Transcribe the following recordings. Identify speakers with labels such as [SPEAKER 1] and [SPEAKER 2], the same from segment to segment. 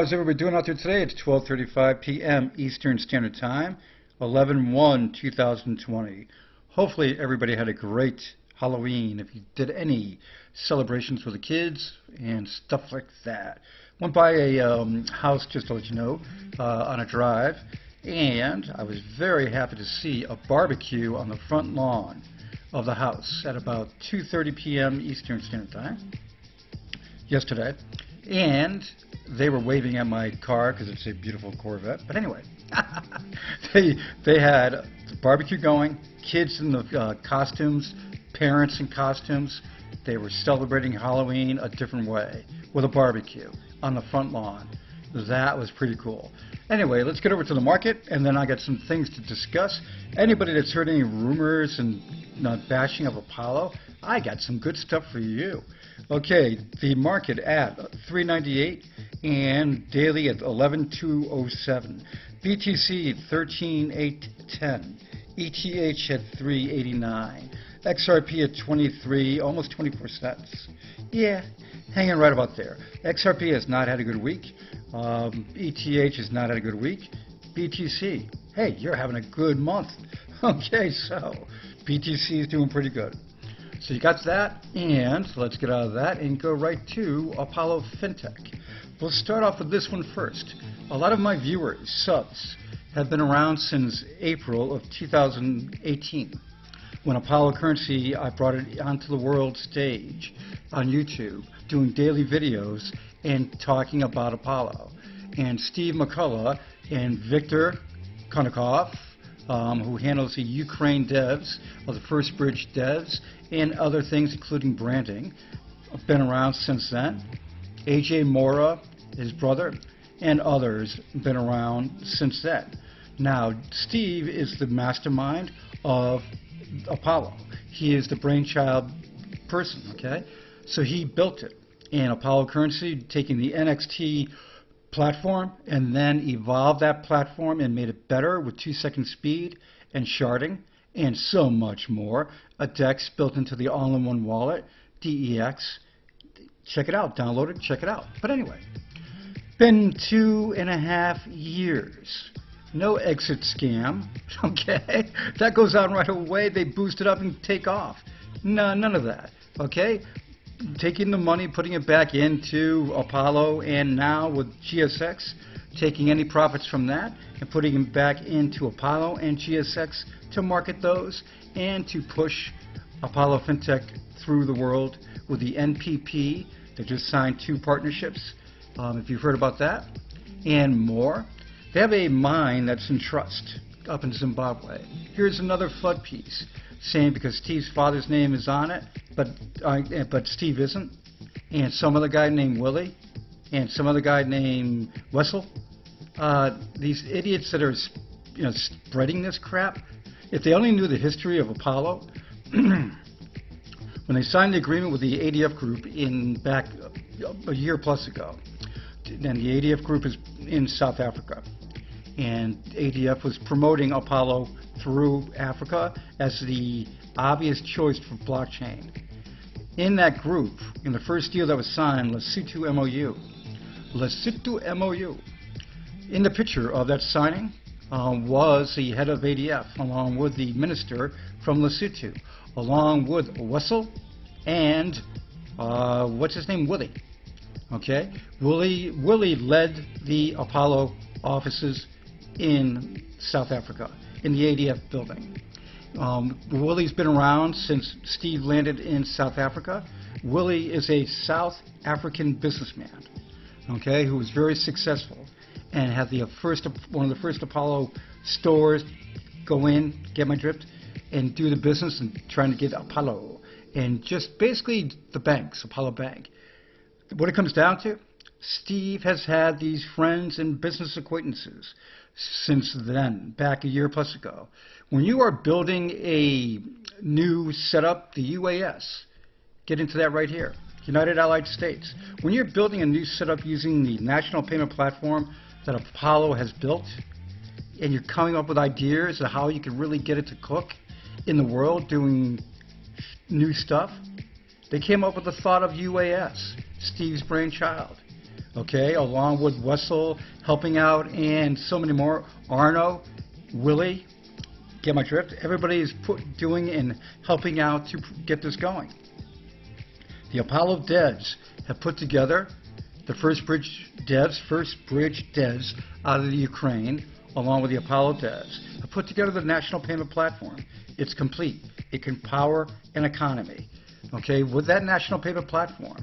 [SPEAKER 1] How's everybody doing out there today? It's 12:35 p.m. Eastern Standard Time, 11/1/2020. Hopefully everybody had a great Halloween. If you did any celebrations with the kids and stuff like that. Went by a house, just to let you know, on a drive, and I was very happy to see a barbecue on the front lawn of the house at about 2:30 p.m. Eastern Standard Time yesterday. And they were waving at my car because it's a beautiful Corvette. But anyway, they had the barbecue going, kids in the costumes, parents in costumes. They were celebrating Halloween a different way with a barbecue on the front lawn. That was pretty cool. Anyway, let's get over to the market, and then I got some things to discuss. Anybody that's heard any rumors and bashing of Apollo, I got some good stuff for you. Okay, the market at 398 and daily at 11,207. BTC at 13,810. ETH at 389. XRP at 23, almost 24 cents. Yeah, hanging right about there. XRP has not had a good week. ETH has not had a good week. BTC, hey, you're having a good month. Okay, so BTC is doing pretty good. So you got that, and let's get out of that and go right to Apollo Fintech. We'll start off with this one first. A lot of my viewers, subs, have been around since April of 2018. When Apollo Currency, I brought it onto the world stage on YouTube, doing daily videos and talking about Apollo. And Steve McCullough and Victor Konakov, who handles the Ukraine devs of the First Bridge devs and other things, including branding, have been around since then. AJ Mora, his brother, and others have been around since then. Now, Steve is the mastermind of Apollo. He is the brainchild person, okay? So he built it. And Apollo Currency, taking the NXT platform and then evolved that platform and made it better with 2-second speed and sharding and so much more. A DEX built into the all-in-one wallet, DEX. Check it out. Download it. Check it out. But anyway, been 2.5 years. No exit scam. Okay? That goes on right away. They boost it up and take off. No, none of that. Okay? Taking the money, putting it back into Apollo, and now with GSX, taking any profits from that and putting them back into Apollo and GSX to market those and to push Apollo Fintech through the world with the NPP. They just signed 2 partnerships, if you've heard about that, and more. They have a mine that's in trust up in Zimbabwe. Here's another flood piece, saying because Steve's father's name is on it, but Steve isn't, and some other guy named Willie, and some other guy named Wessel. These idiots that are, spreading this crap. If they only knew the history of Apollo, when they signed the agreement with the ADF group back a year plus ago, and the ADF group is in South Africa, and ADF was promoting Apollo through Africa as the obvious choice for blockchain. In that group, in the first deal that was signed, Lesotho MOU, in the picture of that signing was the head of ADF, along with the minister from Lesotho, along with Wessel and what's his name, Willie. Okay, Willie led the Apollo offices in South Africa, in the ADF building. Willie's been around since Steve landed in South Africa. Willie is a South African businessman, okay, who was very successful and had one of the first Apollo stores go in, get my drift, and do the business and trying to get Apollo and just basically the banks, Apollo Bank. What it comes down to, Steve has had these friends and business acquaintances since then, back a year plus ago. When you are building a new setup, the UAS, get into that right here, United Allied States. When you're building a new setup using the national payment platform that Apollo has built, and you're coming up with ideas of how you can really get it to cook in the world doing new stuff, they came up with the thought of UAS, Steve's brainchild. okay, along with Wessel helping out and so many more, Arno, Willie, get my drift? Everybody is doing and helping out to get this going. The Apollo devs have put together the first bridge devs out of the Ukraine, along with the Apollo devs, have put together the national payment platform. It's complete. It can power an economy. Okay, with that national payment platform,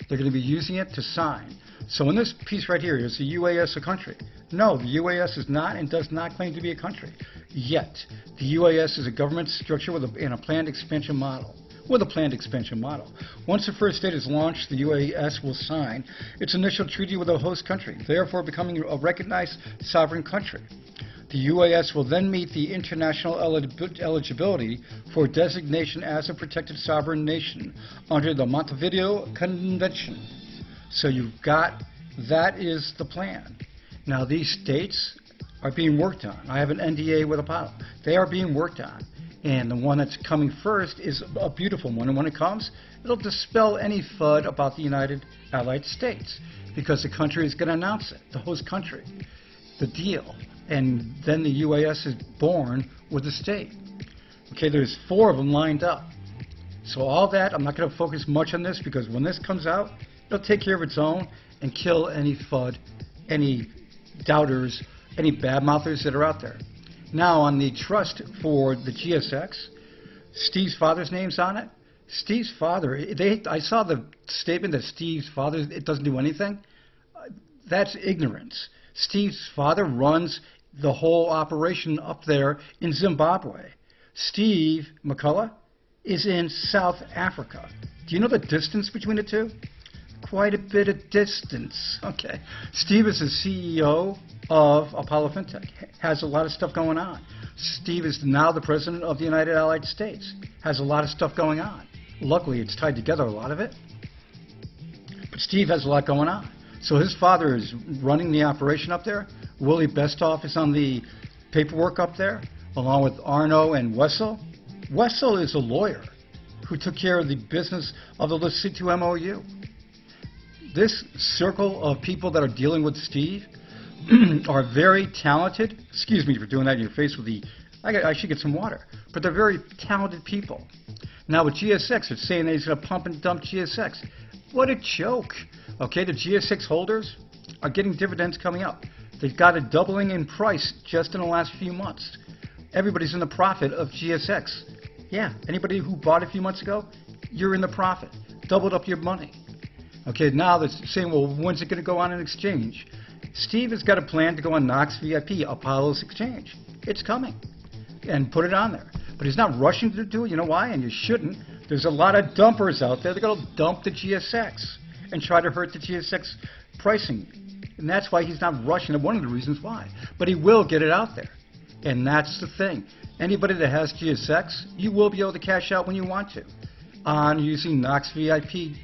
[SPEAKER 1] they're going to be using it to sign. So in this piece right here, is the UAS a country? No, the UAS is not and does not claim to be a country. Yet, the UAS is a government structure with a planned expansion model. Once the first state is launched, the UAS will sign its initial treaty with a host country, therefore becoming a recognized sovereign country. The UAS will then meet the international eligibility for designation as a protected sovereign nation under the Montevideo Convention. So you've got, that is the plan. Now these states are being worked on. I have an NDA with Apollo. They are being worked on. And the one that's coming first is a beautiful one. And when it comes, it'll dispel any FUD about the United Allied States, because the country is going to announce it, the host country, the deal. And then the UAS is born with the state. Okay, there's 4 of them lined up. So all that, I'm not going to focus much on this, because when this comes out, it'll take care of its own and kill any FUD, any doubters, any badmouthers that are out there. Now on the trust for the GSX, Steve's father's name's on it. Steve's father, I saw the statement that Steve's father, it doesn't do anything. That's ignorance. Steve's father runs the whole operation up there in Zimbabwe. Steve McCullough is in South Africa. Do you know the distance between the two? Quite a bit of distance. Okay. Steve is the CEO of Apollo Fintech. Has a lot of stuff going on. Steve is now the president of the United Allied States. Has a lot of stuff going on. Luckily, it's tied together, a lot of it. But Steve has a lot going on. So his father is running the operation up there. Willie Bestoff is on the paperwork up there, along with Arno and Wessel. Wessel is a lawyer who took care of the business of the List C2 MOU. This circle of people that are dealing with Steve are very talented. Excuse me for doing that in your face with the... I should get some water. But they're very talented people. Now with GSX, they're saying that he's going to pump and dump GSX. What a joke. Okay, the GSX holders are getting dividends coming up. They've got a doubling in price just in the last few months. Everybody's in the profit of GSX. Yeah, anybody who bought a few months ago, you're in the profit. Doubled up your money. Okay, now they're saying, well, when's it going to go on an exchange? Steve has got a plan to go on Knoxvip, Apollo's exchange. It's coming. And put it on there. But he's not rushing to do it. You know why? And you shouldn't. There's a lot of dumpers out there. They're going to dump the GSX and try to hurt the GSX pricing. And that's why he's not rushing. One of the reasons why. But he will get it out there. And that's the thing. Anybody that has GSX, you will be able to cash out when you want to on using Knoxvip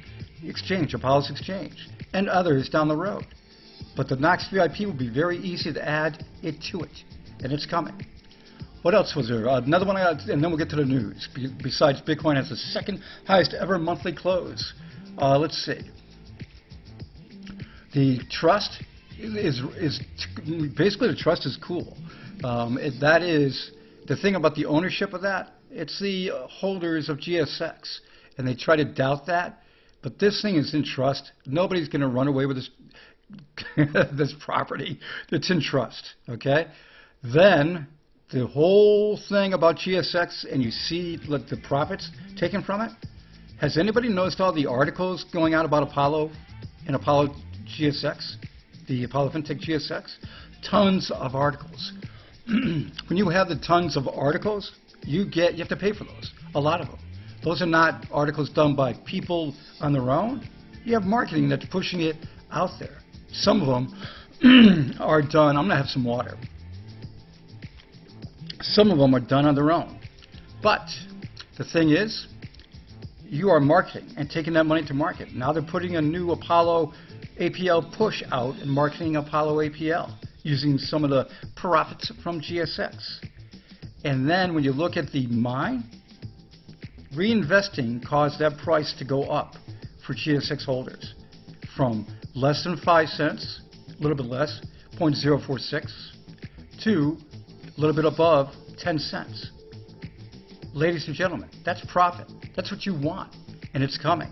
[SPEAKER 1] exchange, Apollo's exchange, and others down the road. But the Knoxvip will be very easy to add it to it. And it's coming. What else was there? Another one, and then we'll get to the news. Besides, Bitcoin has the second highest ever monthly close. Let's see. The trust is basically, the trust is cool. That is the thing about the ownership of that. It's the holders of GSX, and they try to doubt that. But this thing is in trust. Nobody's going to run away with this this property. It's in trust. Okay. Then the whole thing about GSX, and you see the profits taken from it. Has anybody noticed all the articles going out about Apollo and Apollo GSX, the Apollo Fintech GSX? Tons of articles. When you have the tons of articles, you have to pay for those. A lot of them. Those are not articles done by people on their own. You have marketing that's pushing it out there. Some of them are done. I'm going to have some water. Some of them are done on their own. But the thing is, you are marketing and taking that money to market. Now they're putting a new Apollo APL push out and marketing Apollo APL using some of the profits from GSX. And then when you look at the mine, reinvesting caused that price to go up for GSX holders. from less than 5 cents, a little bit less, 0.046, to a little bit above 10 cents. Ladies and gentlemen, that's profit. That's what you want, and it's coming.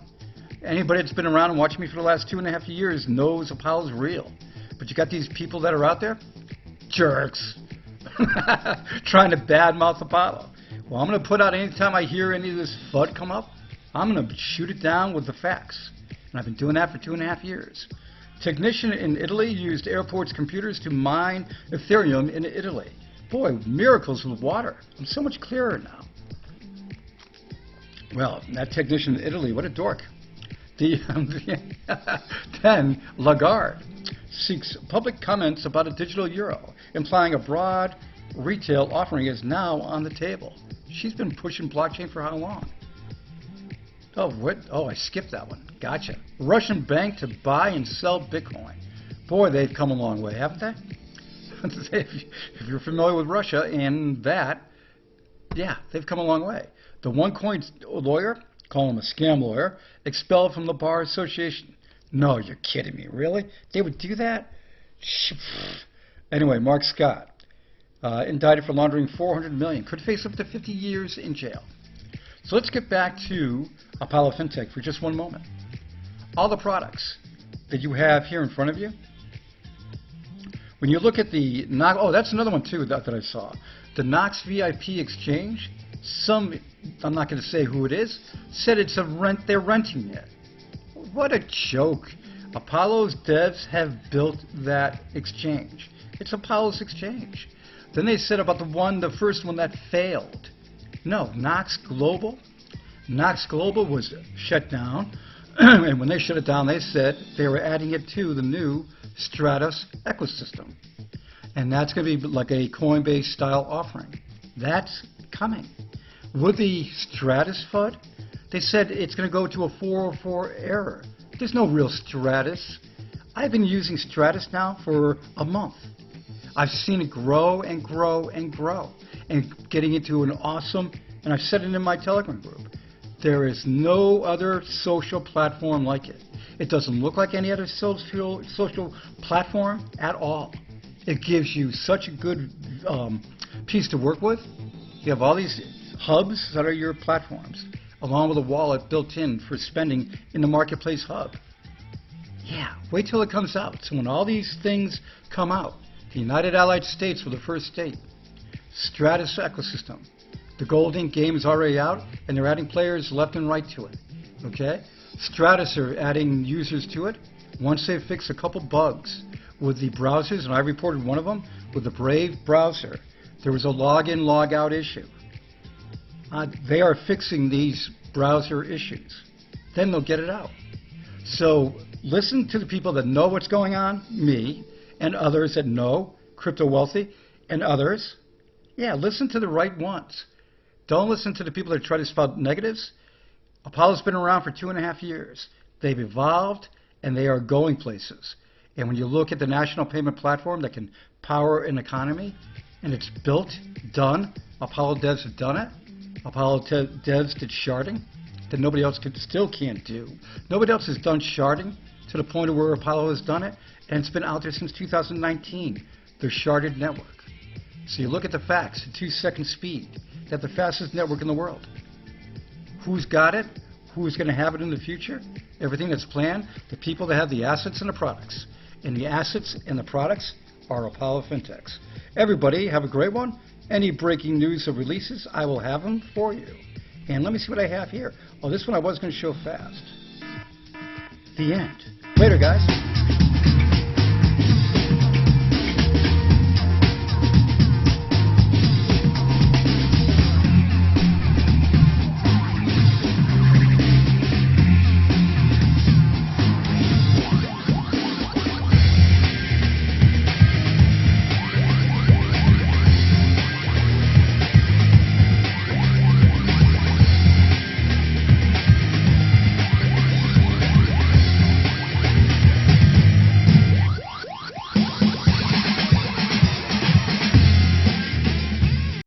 [SPEAKER 1] Anybody that's been around and watching me for the last 2.5 years knows Apollo's real. But you got these people that are out there, jerks, trying to badmouth Apollo. Well, I'm going to put out anytime I hear any of this FUD come up, I'm going to shoot it down with the facts. And I've been doing that for 2.5 years. Technician in Italy used airports' computers to mine Ethereum in Italy. Boy, miracles with water. I'm so much clearer now. Well, that technician in Italy, what a dork. Then Lagarde seeks public comments about a digital euro, implying a broad retail offering is now on the table. She's been pushing blockchain for how long? Oh, what? Oh, I skipped that one. Gotcha. Russian bank to buy and sell Bitcoin. Boy, they've come a long way, haven't they? If you're familiar with Russia and that, yeah, they've come a long way. The OneCoin lawyer, call him a scam lawyer, expelled from the Bar Association. No, you're kidding me, really? They would do that? Anyway, Mark Scott, indicted for laundering $400 million, could face up to 50 years in jail. So let's get back to Apollo Fintech for just one moment. All the products that you have here in front of you, when you look at the Knox, oh, that's another one too that I saw. The Knoxvip exchange, I'm not going to say who it is, said it's a rent, they're renting it. What a joke. Apollo's devs have built that exchange. It's Apollo's exchange. Then they said about the first one that failed. No, Knoxglobal was shut down. And when they shut it down, they said they were adding it to the new Stratus ecosystem. And that's going to be like a COINBASE style offering. That's coming. With the Stratus FUD, they said it's going to go to a 404 error. There's no real Stratus. I've been using Stratus now for a month. I've seen it grow and grow and grow and getting into an awesome, and I've said it in my Telegram group, there is no other social platform like it. It doesn't look like any other social platform at all. It gives you such a good piece to work with. You have all these hubs that are your platforms, along with a wallet built in for spending in the Marketplace Hub. Yeah, wait till it comes out. So when all these things come out, the United Allied States were the first state. Stratus ecosystem. The Golden game is already out, and they're adding players left and right to it. Okay? Stratus are adding users to it once they fix a couple bugs with the browsers, and I reported one of them with the Brave browser. There was a login, logout issue. They are fixing these browser issues. Then they'll get it out. So listen to the people that know what's going on, me, and others that know, Crypto Wealthy, and others. Yeah, listen to the right ones. Don't listen to the people that try to spout negatives. Apollo's been around for 2.5 years. They've evolved, and they are going places. And when you look at the national payment platform that can power an economy, and it's built, done, Apollo devs have done it. Apollo devs did sharding that nobody else still can't do. Nobody else has done sharding to the point of where Apollo has done it, and it's been out there since 2019, their sharded network. So you look at the facts, at 2-second speed, they have the fastest network in the world. Who's got it? Who's going to have it in the future? Everything that's planned, the people that have the assets and the products. And the assets and the products are Apollo Fintechs. Everybody, have a great one. Any breaking news or releases, I will have them for you. And let me see what I have here. Oh, this one I was going to show fast. The end. Later, guys.